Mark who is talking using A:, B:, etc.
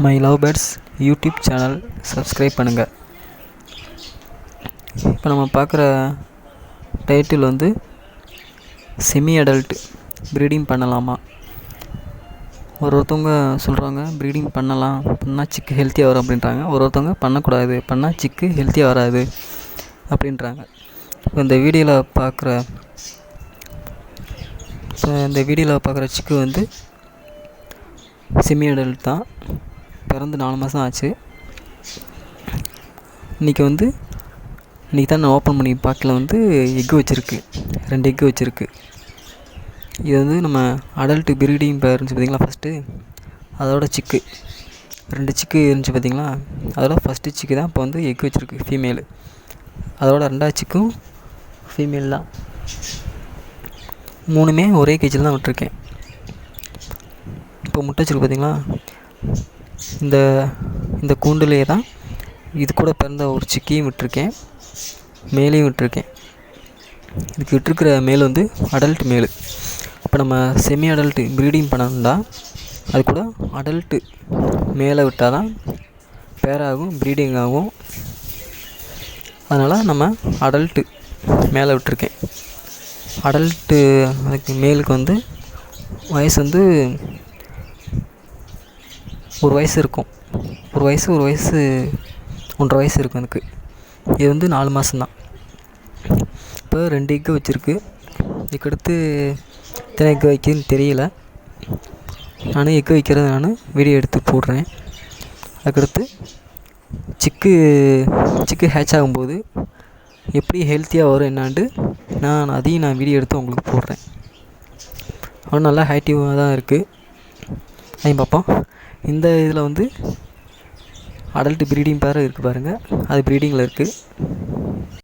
A: My love birds YouTube channel subscribe பண்ணுங்கள். இப்போ நம்ம பார்க்குற டைட்டில் வந்து செமி அடல்ட் ப்ரீடிங் பண்ணலாமா. ஒருத்தவங்க சொல்கிறாங்க ப்ரீடிங் பண்ணலாம், பண்ணால் சிக்கு ஹெல்த்தியாக வரும் அப்படின்றாங்க. ஒருத்தவங்க பண்ணக்கூடாது, பண்ணால் சிக்கு ஹெல்த்தியாக வராது அப்படின்றாங்க. இப்போ இந்த வீடியோவில் பார்க்குற சிக்கு வந்து செமி அடல்ட் தான். பிறந்து 4 மாதம் ஆச்சு. இன்றைக்கி தான் நான் ஓப்பன் பண்ணி பார்க்கல, எக்கு வச்சுருக்கு, 2 எக்கு வச்சுருக்கு. இது நம்ம அடல்ட்டு ப்ரீடிங் இருந்துச்சு பார்த்திங்களா. ஃபஸ்ட்டு அதோட சிக்கு 2 சிக்கு இருந்துச்சு பார்த்திங்களா. அதோட ஃபஸ்ட்டு சிக்கு தான் இப்போ எக்கு வச்சுருக்கு, ஃபீமேலு. அதோட 2வது சிக்கும் ஃபீமேல் தான். 3மே ஒரே கேஜில் தான் விட்டுருக்கேன். இப்போ முட்டை வச்சுருக்கு பார்த்திங்களா. இந்த கூண்டுலேயே தான் இது கூட பிறந்த ஒரு சிக்கியும் விட்டுருக்கேன், மேலையும் விட்டுருக்கேன். இதுக்கு விட்டுருக்கிற மேல் அடல்ட் மேலு. இப்போ நம்ம செமி அடல்ட்டு ப்ரீடிங் பண்ணணும்னா அது கூட அடல்ட்டு மேலே விட்டால் தான் பேராகும், ப்ரீடிங் ஆகும். அதனால் நம்ம அடல்ட்டு மேலே விட்டுருக்கேன். அடல்ட்டு அதுக்கு மேலுக்கு வயசு 1 வயசு இருக்கும். 1 வயசு 1.5 வயசு இருக்கும் எனக்கு. இது 4 மாதம்தான். இப்போ 2 எக்கு வச்சுருக்கு. இதுக்கடுத்து எத்தனை எக்கு வைக்கிறதுன்னு தெரியல. நானும் எக்கு வைக்கிறது வீடியோ எடுத்து போடுறேன். அதுக்கடுத்து சிக்கு ஹேட்ச் ஆகும்போது எப்படி ஹெல்த்தியாக வரும் என்னான்ட்டு அதையும் வீடியோ எடுத்து உங்களுக்கு போடுறேன். அவன் நல்லா ஆக்டிவாக தான் இருக்குது, அதையும் பார்ப்போம். இந்த இதில் அடல்ட் ப்ரீடிங் பேர் இருக்குது பாருங்கள், அது ப்ரீடிங்கில் இருக்குது.